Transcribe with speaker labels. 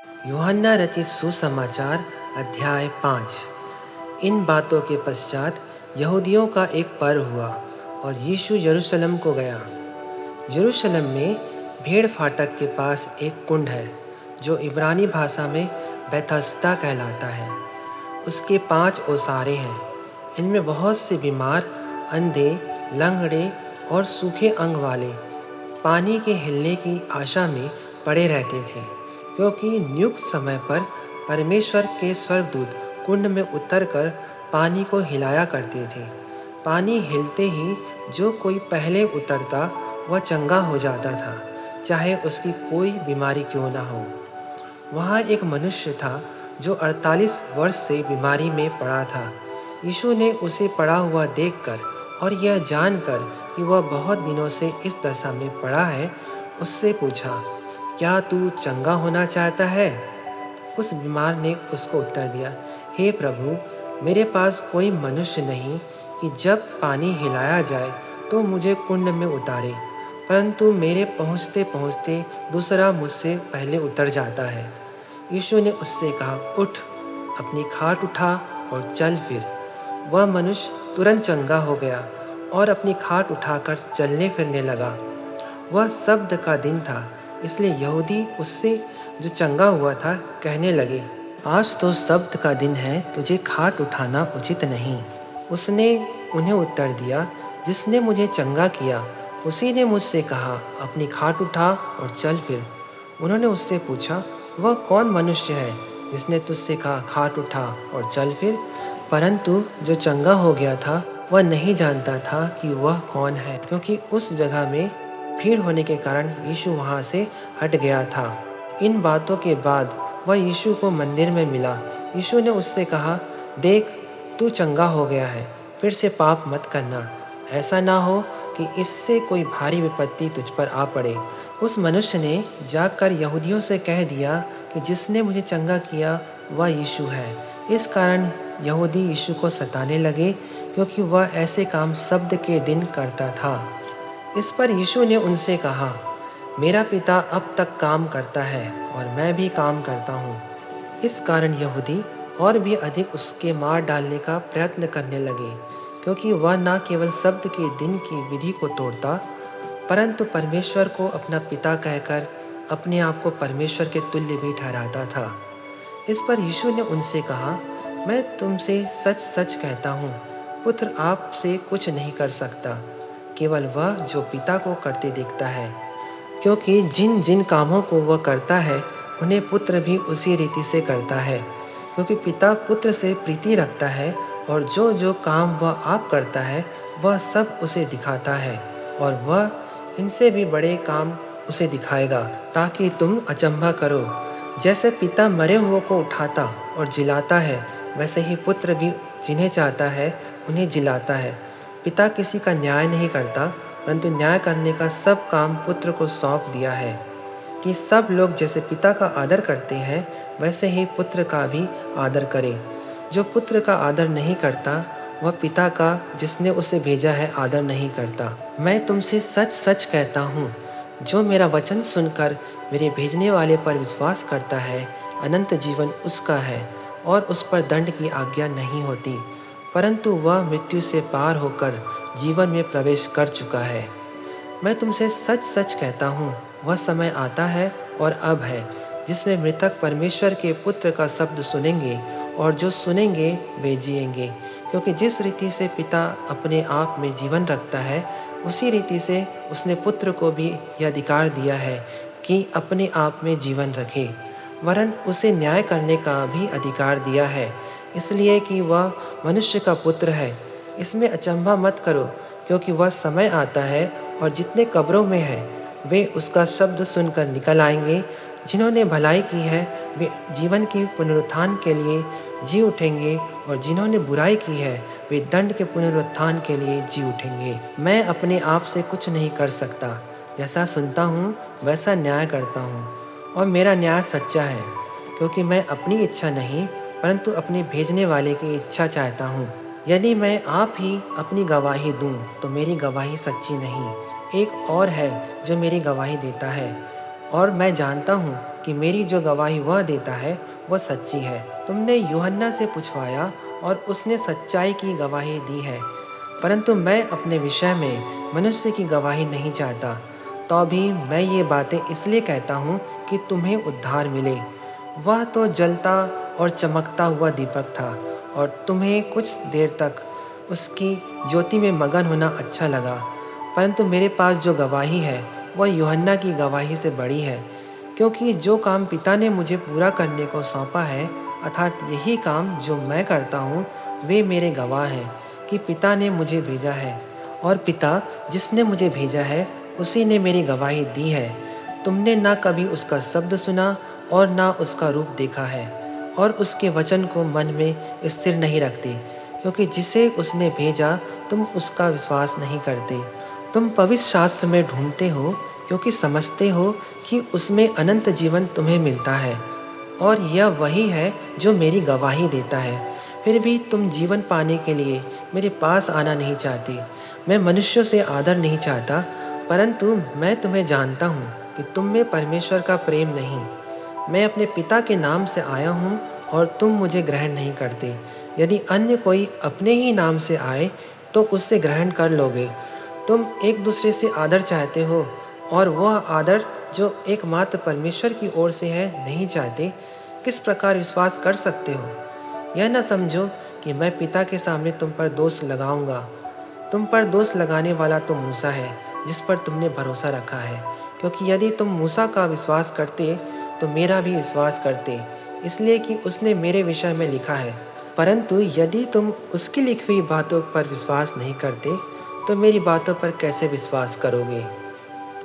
Speaker 1: यूहन्ना रचित सुसमाचार अध्याय 5। इन बातों के पश्चात यहूदियों का एक पर्व हुआ और यीशु यरूशलेम को गया। यरूशलेम में भेड़ फाटक के पास एक कुंड है जो इब्रानी भाषा में बैथस्दा कहलाता है। उसके 5 ओसारे हैं। इनमें बहुत से बीमार, अंधे, लंगड़े और सूखे अंग वाले पानी के हिलने की आशा में पड़े रहते थे, क्योंकि नियुक्त समय पर परमेश्वर के स्वर्गदूत कुंड में उतरकर पानी को हिलाया करते थे। पानी हिलते ही जो कोई पहले उतरता वह चंगा हो जाता था, चाहे उसकी कोई बीमारी क्यों न हो। वहाँ एक मनुष्य था जो 48 वर्ष से बीमारी में पड़ा था। यीशु ने उसे पड़ा हुआ देखकर और यह जानकर कि वह बहुत दिनों से इस दशा में पड़ा है, उससे पूछा, क्या तू चंगा होना चाहता है? उस बीमार ने उसको उत्तर दिया, हे प्रभु, मेरे पास कोई मनुष्य नहीं कि जब पानी हिलाया जाए तो मुझे कुंड में उतारे, परंतु मेरे पहुँचते पहुँचते दूसरा मुझसे पहले उतर जाता है। यीशु ने उससे कहा, उठ, अपनी खाट उठा और चल फिर। वह मनुष्य तुरंत चंगा हो गया और अपनी खाट उठाकर चलने फिरने लगा। वह सब्त का दिन था, इसलिए यहूदी उससे जो चंगा हुआ था कहने लगे, आज तो सब्त का दिन है, तुझे खाट उठाना उचित नहीं। उसने उन्हें उत्तर दिया, जिसने मुझे चंगा किया उसी ने मुझसे कहा, अपनी खाट उठा और चल फिर। उन्होंने उससे पूछा, वह कौन मनुष्य है जिसने तुझसे कहा, खाट उठा और चल फिर? परंतु जो चंगा हो गया था वह नहीं जानता था कि वह कौन है, क्योंकि उस जगह में भीड़ होने के कारण यीशु वहाँ से हट गया था। इन बातों के बाद वह यीशु को मंदिर में मिला। यीशु ने उससे कहा, देख, तू चंगा हो गया है, फिर से पाप मत करना, ऐसा ना हो कि इससे कोई भारी विपत्ति तुझ पर आ पड़े। उस मनुष्य ने जाकर यहूदियों से कह दिया कि जिसने मुझे चंगा किया वह यीशु है। इस कारण यहूदी यीशु को सताने लगे, क्योंकि वह ऐसे काम सब्त के दिन करता था। इस पर यीशु ने उनसे कहा, मेरा पिता अब तक काम करता है और मैं भी काम करता हूँ। इस कारण यहूदी और भी अधिक उसके मार डालने का प्रयत्न करने लगे, क्योंकि वह न केवल सब्त के दिन की विधि को तोड़ता, परंतु परमेश्वर को अपना पिता कहकर अपने आप को परमेश्वर के तुल्य भी ठहराता था। इस पर यीशु ने उनसे कहा, मैं तुमसे सच सच कहता हूँ, पुत्र आपसे कुछ नहीं कर सकता, केवल वह जो पिता को करते देखता है, क्योंकि जिन जिन कामों को वह करता है उन्हें पुत्र भी उसी रीति से करता है, क्योंकि पिता पुत्र से प्रीति रखता है, और जो जो काम वह आप करता है वह सब उसे दिखाता है, और वह इनसे भी बड़े काम उसे दिखाएगा, ताकि तुम अचंभा करो। जैसे पिता मरे हुओं को उठाता और जिलाता है, वैसे ही पुत्र भी जिन्हें चाहता है उन्हें जिलाता है। पिता किसी का न्याय नहीं करता, परंतु न्याय करने का सब काम पुत्र को सौंप दिया है, कि सब लोग जैसे पिता का आदर करते हैं वैसे ही पुत्र का भी आदर करे। जो पुत्र का आदर नहीं करता वह पिता का जिसने उसे भेजा है आदर नहीं करता। मैं तुमसे सच सच कहता हूँ, जो मेरा वचन सुनकर मेरे भेजने वाले पर विश्वास करता है, अनंत जीवन उसका है और उस पर दंड की आज्ञा नहीं होती, परंतु वह मृत्यु से पार होकर जीवन में प्रवेश कर चुका है। मैं तुमसे सच सच कहता हूँ, वह समय आता है और अब है, जिसमें मृतक परमेश्वर के पुत्र का शब्द सुनेंगे, और जो सुनेंगे वे जिएंगे, क्योंकि जिस रीति से पिता अपने आप में जीवन रखता है, उसी रीति से उसने पुत्र को भी यह अधिकार दिया है कि अपने आप में जीवन रखे। वरन उसे न्याय करने का भी अधिकार दिया है, इसलिए कि वह मनुष्य का पुत्र है। इसमें अचंभा मत करो, क्योंकि वह समय आता है और जितने कब्रों में हैं वे उसका शब्द सुनकर निकल आएंगे। जिन्होंने भलाई की है वे जीवन की पुनरुत्थान के लिए जी उठेंगे, और जिन्होंने बुराई की है वे दंड के पुनरुत्थान के लिए जी उठेंगे। मैं अपने आप से कुछ नहीं कर सकता, जैसा सुनता हूँ वैसा न्याय करता हूँ, और मेरा न्याय सच्चा है, क्योंकि मैं अपनी इच्छा नहीं परंतु अपने भेजने वाले की इच्छा चाहता हूँ। यदि मैं आप ही अपनी गवाही दूं तो मेरी गवाही सच्ची नहीं। एक और है जो मेरी गवाही देता है, और मैं जानता हूँ कि मेरी जो गवाही वह देता है वह सच्ची है। तुमने यूहन्ना से पूछवाया और उसने सच्चाई की गवाही दी है, परंतु मैं अपने विषय में मनुष्य की गवाही नहीं चाहता। तो भी मैं ये बातें इसलिए कहता हूँ कि तुम्हें उद्धार मिले। वह तो जलता और चमकता हुआ दीपक था और तुम्हें कुछ देर तक उसकी ज्योति में मगन होना अच्छा लगा, परंतु मेरे पास जो गवाही है वह यूहन्ना की गवाही से बड़ी है, क्योंकि जो काम पिता ने मुझे पूरा करने को सौंपा है, अर्थात यही काम जो मैं करता हूँ, वे मेरे गवाह हैं कि पिता ने मुझे भेजा है और पिता जिसने मुझे भेजा है उसी ने मेरी गवाही दी है। तुमने ना कभी उसका शब्द सुना और ना उसका रूप देखा है और उसके वचन को मन में स्थिर नहीं रखते, क्योंकि जिसे उसने भेजा तुम उसका विश्वास नहीं करते। तुम पवित्र शास्त्र में ढूंढते हो क्योंकि समझते हो कि उसमें अनंत जीवन तुम्हें मिलता है, और यह वही है जो मेरी गवाही देता है। फिर भी तुम जीवन पाने के लिए मेरे पास आना नहीं चाहते। मैं मनुष्यों से आदर नहीं चाहता, परंतु मैं तुम्हें जानता हूँ कि तुम में परमेश्वर का प्रेम नहीं। मैं अपने पिता के नाम से आया हूँ और तुम मुझे ग्रहण नहीं करते। यदि अन्य कोई अपने ही नाम से आए तो उससे ग्रहण कर लोगे। तुम एक दूसरे से आदर चाहते हो और वह आदर जो एकमात्र परमेश्वर की ओर से है नहीं चाहते। किस प्रकार विश्वास कर सकते हो? यह न समझो कि मैं पिता के सामने तुम पर दोष लगाऊंगा। तुम पर दोष लगाने वाला तो मूसा है, जिस पर तुमने भरोसा रखा है, क्योंकि यदि तुम मूसा का विश्वास करते तो मेरा भी विश्वास करते, इसलिए कि उसने मेरे विषय में लिखा है। परंतु यदि तुम उसकी लिखी हुई बातों पर विश्वास नहीं करते तो मेरी बातों पर कैसे विश्वास करोगे?